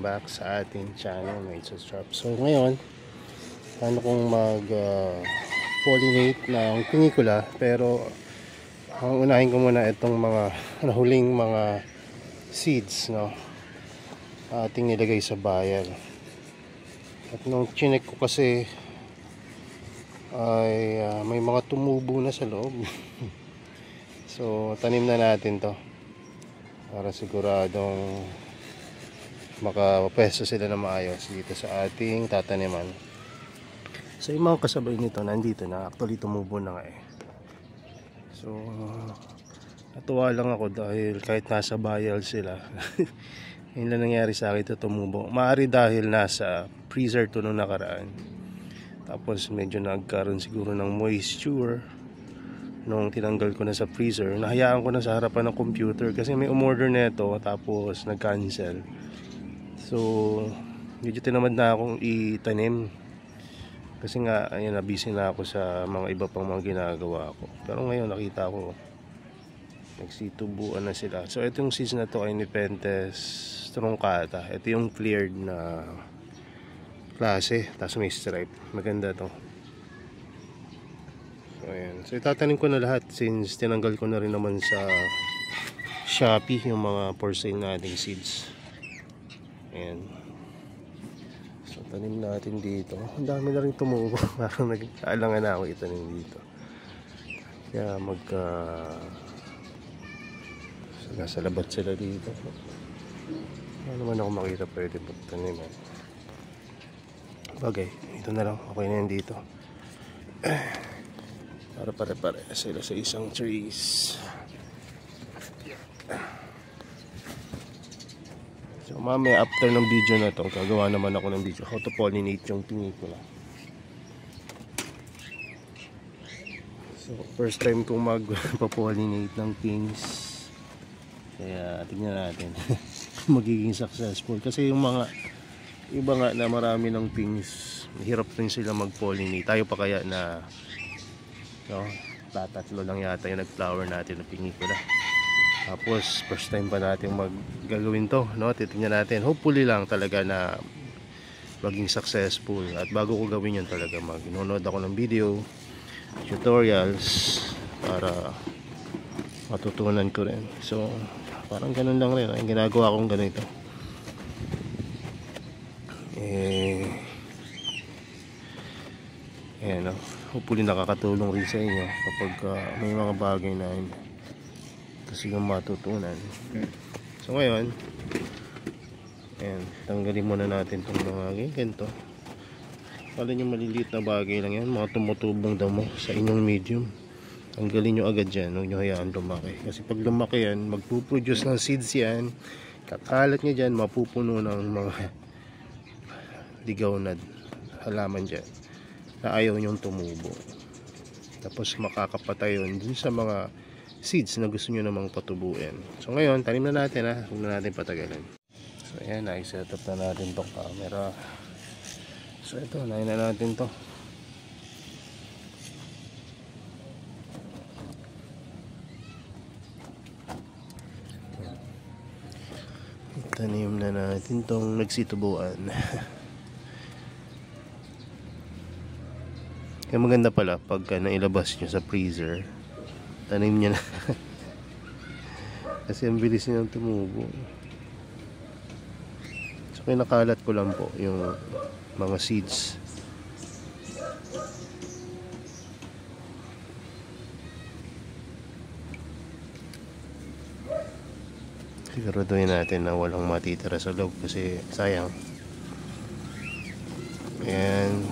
welcome back sa ating channel, Mates of Sharp. So ngayon, paano kong mag-pollinate ng pinikula, pero ang unahin ko muna itong mga nahuling mga seeds, no, ating nilagay sa bayan. At nung chinek ko kasi ay may mga tumubo na sa loob. So tanim na natin to para siguradong makapwesto sila na maayos dito sa ating tataniman. So yung mga kasabay nito nandito na, actually tumubo na nga eh. So natuwa lang ako dahil kahit nasa bayal sila yun lang nangyari sa akin, ito tumubo. Maaari dahil nasa freezer to nung nakaraan, tapos medyo nagkaroon siguro ng moisture nung tinanggal ko na sa freezer. Nahayaan ko na sa harapan ng computer kasi may umorder nito tapos nag-cancel. So medyo tinamad na akong itanim kasi nga ayun, busy na ako sa mga iba pang mga ginagawa ko. Pero ngayon nakita ko nagsitubuan na sila. So ito yung season na to ay Nepenthes truncata. Ito yung cleared na klase, tapos may stripe. Maganda to. So ayan, so itatanim ko na lahat since tinanggal ko na rin naman sa Shopee yung mga for sale nating seeds. Ayan. So tanim natin dito. Ang dami na rin tumubo. Parang nag-aalangan na ako itanim dito. Kaya nasa labat sila dito. Ano naman ako makita pwede pagtaniman. Bagay, ito na lang. Okay na yan dito. Para pare-pare sila sa isang trees. So mamaya after ng video na to, gagawa naman ako ng video how to pollinate yung pinikula. So first time kong magpa-pollinate ng things, kaya tingnan natin magiging successful. Kasi yung mga iba nga na marami ng things, hirap rin sila mag-pollinate. Tayo pa kaya na no, tatatlo lang yata yung nag-flower natin ng pinikula. Tapos first time pa natin maggagawin to, no? Titingnan natin, hopefully lang talaga na maging successful. At bago ko gawin yun talaga, mag-nood ako ng video tutorials para matutunan ko rin. So parang ganun lang rin ang ginagawa kong ganito. Ayan, no? Hopefully nakakatulong rin sa inyo kapag may mga bagay na kasi yung matutunan. So ngayon, ayan, tanggalin muna natin itong mga ganito. Kala nyo maliliit na bagay lang yan, mga tumutubong damo sa inyong medium, tanggalin nyo agad yan, huwag nyo hayaan lumaki. Kasi pag lumaki yan, magpuproduce ng seeds yan, kakalat nyo dyan, mapupuno ng mga ligaw na halaman dyan na ayaw nyong tumubo. Tapos makakapatay yun dun sa mga seeds na gusto nyo namang patubuin. So ngayon, tanim na natin ha. Huwag na natin patagalin. So ayan, na-set up na natin itong camera. So ito, nahin na natin to. Tanim na natin itong nagsitubuan. Kaya maganda pala pagka nailabas nyo sa freezer, tanim nyo na. Kasi ang bilis nyo tumubo. So kinakalat ko lang po yung mga seeds. Siguraduhin natin na walang matitira sa loob kasi sayang. Ayan,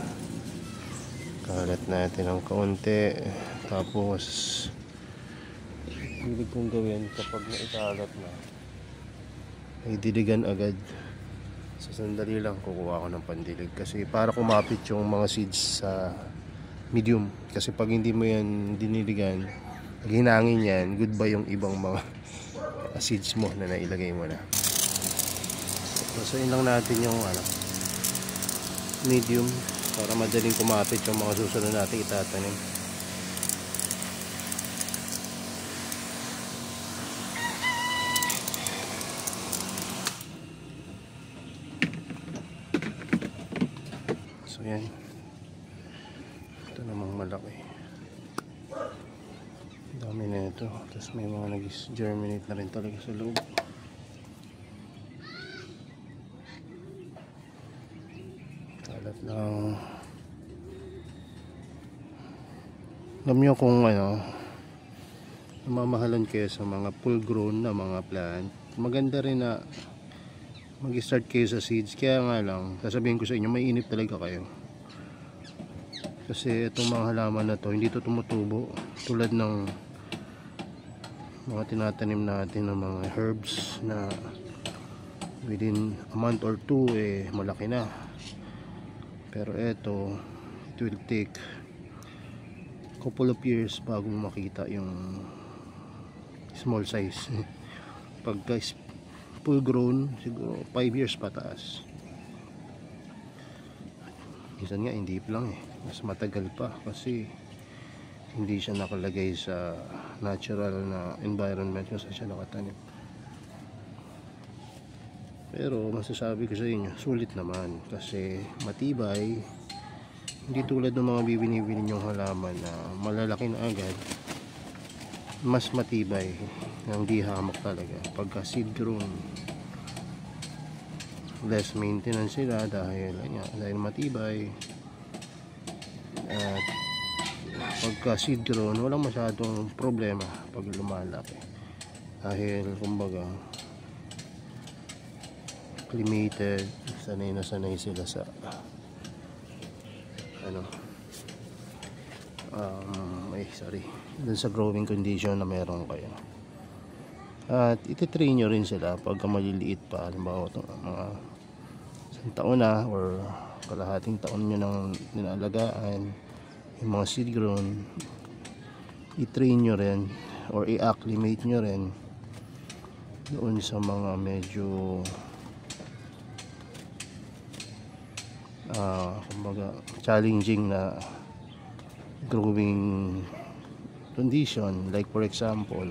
kalat natin ng kaunti. Tapos hilig kong gawin kapag naikalat na, ay diligan agad. So sandali lang kukuha ko ng pandilig kasi para kumapit yung mga seeds sa medium. Kasi pag hindi mo yan diniligan, pag hinangin yan, goodbye yung ibang mga seeds mo na nailagay mo na. So yun lang natin yung medium para madaling kumapit yung mga susunod natin itatanim. Ayan. Ito namang malaki. Dami na ito. Tapos may mga nag-germinate na rin talaga sa loob. Kalat lang. Alam nyo kung ano, mamahalan kayo sa mga full grown na mga plant, maganda rin na mag-start kayo sa seeds. Kaya nga lang, sasabihin ko sa inyo, mainip talaga kayo. Kasi itong mga halaman na to, hindi to tumutubo. Tulad ng mga tinatanim natin ng mga herbs na within a month or two, malaki na. Pero ito, it will take couple of years bago makita yung small size. Pagka full grown, siguro 5 years pataas. Minsan nga hindi lang mas matagal pa kasi hindi siya nakalagay sa natural na environment kung saan siya nakatanim. Pero masasabi ko sa inyo, sulit naman kasi matibay. Hindi tulad ng mga bibini-bini nyong halaman na malalaki na agad. Mas matibay, hindi hamak talaga pagka seed grown. Less maintenance sila dahil matibay. At pagka seed grown, walang masyadong problema pag lumalaki dahil kumbaga acclimated, sanay na sanay sila sa dun sa growing condition na meron kayo. At ititrain nyo rin sila pagka maliliit pa, halimbawa mga isang taon na or kalahating taon nyo nang ninalagaan yung mga seed grown, i-train nyo rin or i-acclimate nyo rin doon sa mga medyo kumbaga challenging na growing condition. Like for example,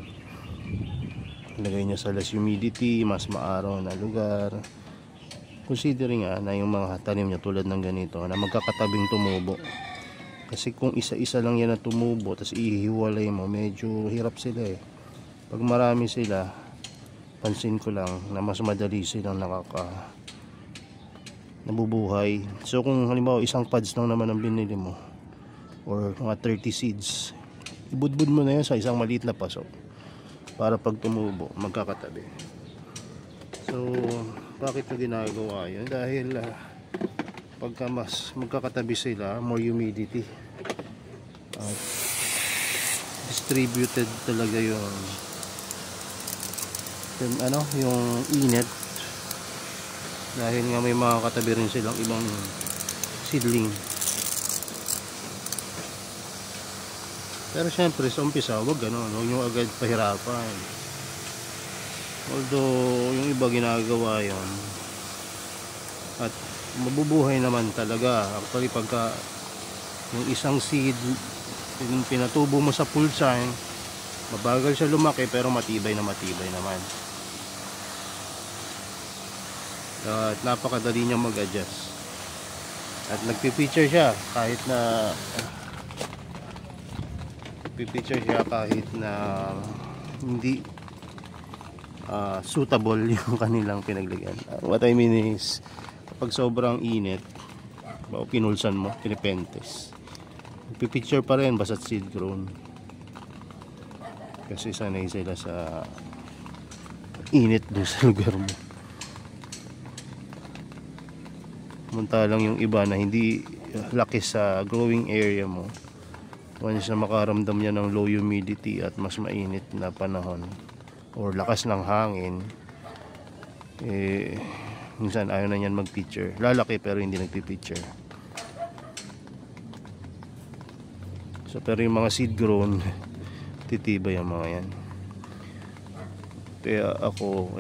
lagay nyo sa less humidity, mas maaraw na lugar. Considering na yung mga tanim nyo tulad ng ganito na magkakatabing tumubo, kasi kung isa-isa lang yan na tumubo tapos ihiwalay mo, medyo hirap sila pag marami sila, pansin ko lang na mas madali silang nabubuhay. So kung halimbawa isang pods lang naman ang binili mo or mga 30 seeds, ibudbud mo na yan sa isang maliit na paso para pag tumubo magkakatabi. So bakit na ginagawa yun? Dahil pagka mas magkakatabi sila, more humidity at distributed talaga yung init, dahil nga may mga katabi rin silang ibang seedling. Pero syempre sa umpisa, huwag nyo agad pahirapan. Although yung iba ginagawa yon at mabubuhay naman talaga. Actually pagka yung isang seed yung pinatubo mo sa full time, mabagal siya lumaki pero matibay naman. At napakadali niya mag-adjust. At nagpipicture siya kahit na hindi suitable yung kanilang pinaglagyan. What I mean is, kapag sobrang init, pinulsan mo, pinipentes, nagpipicture pa rin basta't seed grown. Kasi sanay sila sa init doon sa lugar mo. Samantalang yung iba na hindi laki sa growing area mo, once na makaramdam niya ng low humidity at mas mainit na panahon or lakas ng hangin, minsan ayaw na niyan mag-picture. Lalaki pero hindi nagpipicture. So pero yung mga seed grown, titibay ang mga yan. Kaya ako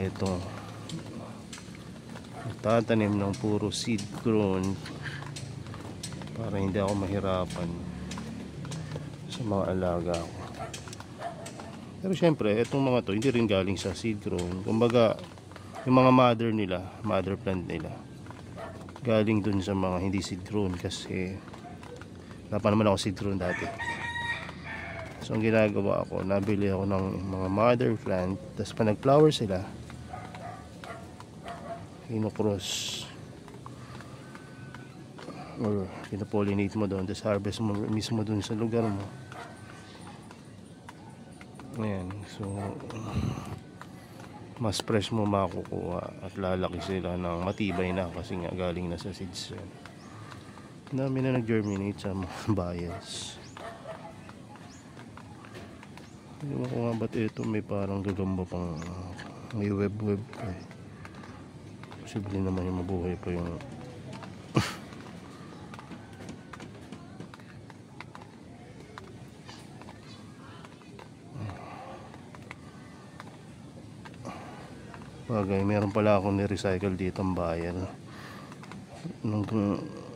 tatanim ng puro seed grown para hindi ako mahirapan sa mga alaga ko. Pero syempre itong mga to hindi rin galing sa seed grown. Kumbaga yung mga mother plant nila, galing dun sa mga hindi seed drone, kasi wala pa naman ako seed drone dati. So ang ginagawa ko, nabili ako ng mga mother plant, tapos pa nag flower sila, ino-cross or pinapollinate mo doon, tapos harvest mo mismo doon sa lugar mo. Ayan, so mas fresh mo makukuha at lalaki sila ng matibay na, kasi nga galing na sa seeds yan. Dami na nag-germinate sa mga bias. Hindi ko nga ba't ito may parang gagamba pang may web eh. Posible naman yung mabuhay pa yung bagay. Meron pala akong ni-recycle dito ang bayal. Nung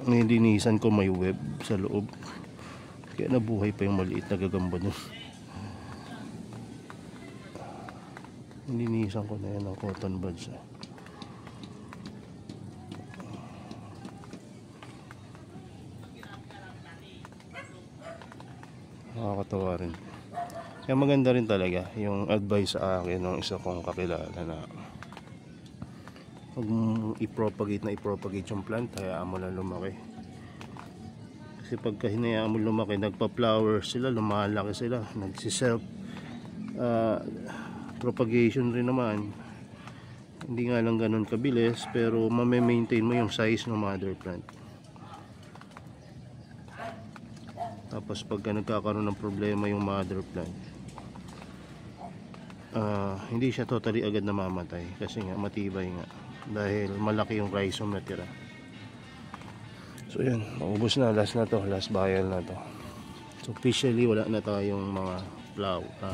nilinisan ko, may web sa loob, kaya nabuhay pa yung maliit na gagamba dun. Nilinisan ko na yan ng cotton buds. Nakakatawa rin. Kaya maganda rin talaga yung advice sa akin ng isa kong kakilala na huwag i-propagate yung plant, hayaan mo lang lumaki. Kasi pagka hinayaan mo lumaki, nagpa-flower sila, lumalaki sila, nagsi-self propagation rin naman. Hindi nga lang ganun kabilis, pero mame-maintain mo yung size ng mother plant. Tapos pagka nagkakaroon ng problema yung mother plant, hindi siya totally agad namamatay, kasi nga matibay nga, dahil malaki yung rhizome na tira. So yun, maubos na, last na to, last vial na to. So officially wala na tayong mga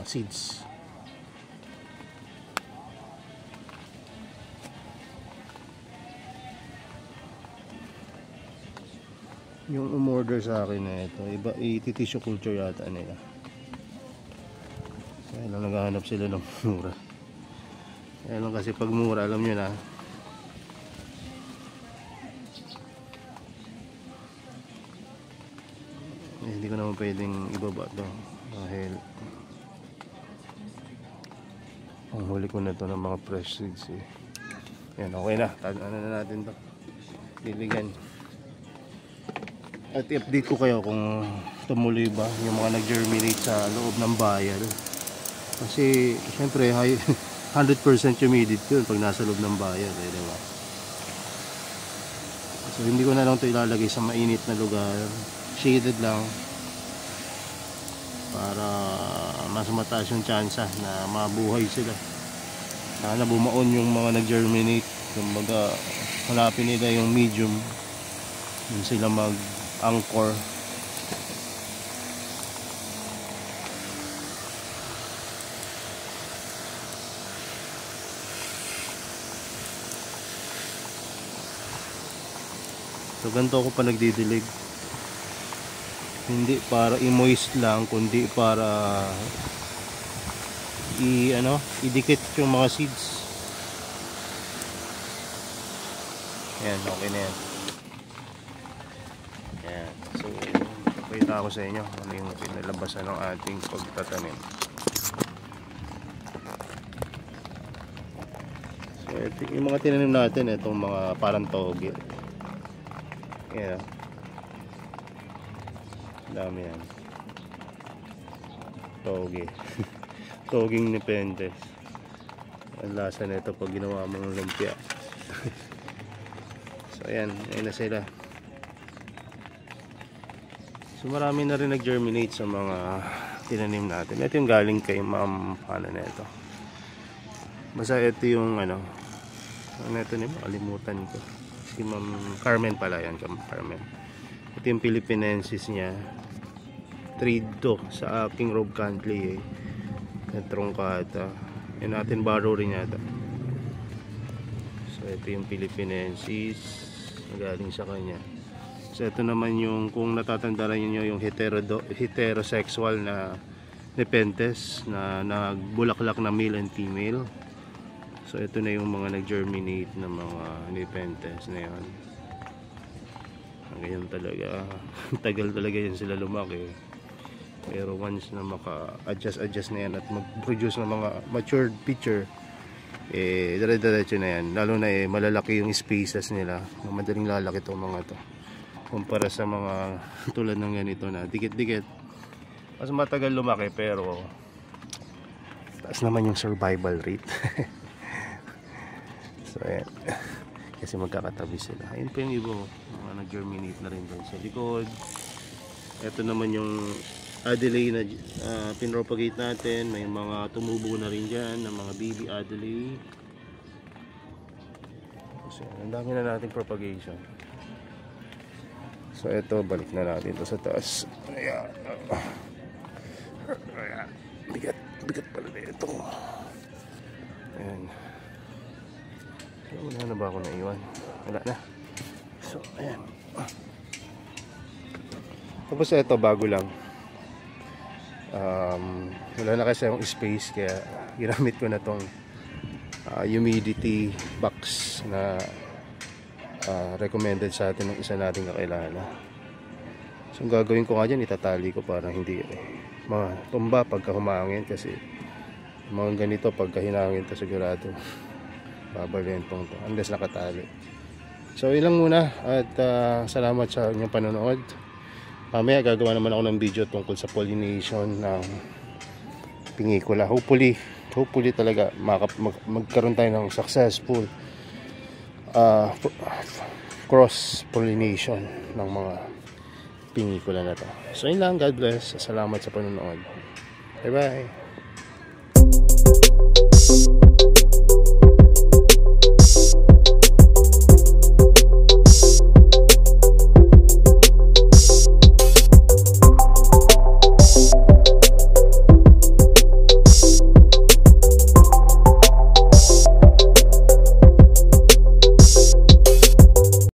seeds. Yung umorder sa akin na ito, iba, tissue culture yata nila. Kaya lang naghahanap sila ng mura. Kaya lang kasi pag mura, alam nyo na, hindi ko naman pwedeng ibaba ito, dahil ang huli ko na ito ng mga fresh seeds eh. Yan, okay na, ano na natin ito, liligan. At i-update ko kayo kung tumuloy ba yung mga nag-germinate sa loob ng bayal. Kasi syempre 100% humidity yun pag nasa loob ng bayal eh, diba? So hindi ko na lang ito ilalagay sa mainit na lugar, shaded lang, para mas mataas yung chance na mabuhay sila. Sana bumaon yung mga nag-germinate, kumbaga hanapin nila yung medium, yun sila mag-anchor. So ganito ako pa nagdidilig, hindi para i-moist lang, kundi para idikit yung mga seeds. Yan, okay na yan. Yan. So pakita ko sa inyo ano yung pinalabasan ng ating pagtatanim. So ito, yung mga tinanim natin, itong mga parang toge. Yan, dami yan, toge. Toging Nepenthes. Ang lasa na ito pag ginawa mo ng lumpia. So ayan, ayun na sila. So marami na rin nag-germinate sa mga tinanim natin. Ito yung galing kay Ma'am na ito. Basta ito yung ano ito niya, makalimutan ko. Si Ma'am Carmen pala yan, Carmen. Ito yung Philippinensis niya. Trade to sa aking Rob Cantley eh. Trongkata. Yan natin barrow rin yata. So ito yung Philippinensis, galing sa kanya. So ito naman yung, kung natatandaan niyo yung heterosexual na Nepenthes na nagbulaklak na male and female. So ito na yung mga nag-germinate na mga Nepenthes na yan. Ganyan talaga. Tagal talaga yan sila lumaki. Pero once na maka-adjust na yan at mag-produce ng mga matured pitcher, dire-diretso na yan. Lalo na malalaki yung spaces nila. Madaling lalaki itong mga to. Kumpara sa mga tulad ng ganito na dikit-dikit. Mas matagal lumaki pero taas naman yung survival rate. So ayan. Kasi magkakatabi sila. Ayun pa yung iba, mga nag-germinate na rin doon sa likod. Ito naman yung Adelaide na pinropagate natin. May mga tumubo na rin dyan ng mga baby Adelaide. So ang dami na nating propagation. So ito, balik na natin ito sa taas. Ayan. Ayan. Bigat pala na ito. Ayan. Wala na ba ako naiwan? Wala na. So, ayan. Tapos ito, bago lang. Wala na kasi yung space, kaya ginamit ko na tong humidity box na recommended sa atin ng isa nating kakilala. So, ang gagawin ko nga dyan, itatali ko para hindi tumba pagka humangin, kasi mga ganito pagka hinangin to sigurado babalentong to unless nakatali. So ilang muna at salamat sa inyong panonood. Mamaya gagawa naman ako ng video tungkol sa pollination ng pingikula. Hopefully talaga magkaroon tayo ng successful cross pollination ng mga pingikula na to. So yun lang, God bless. Salamat sa panonood. Bye bye.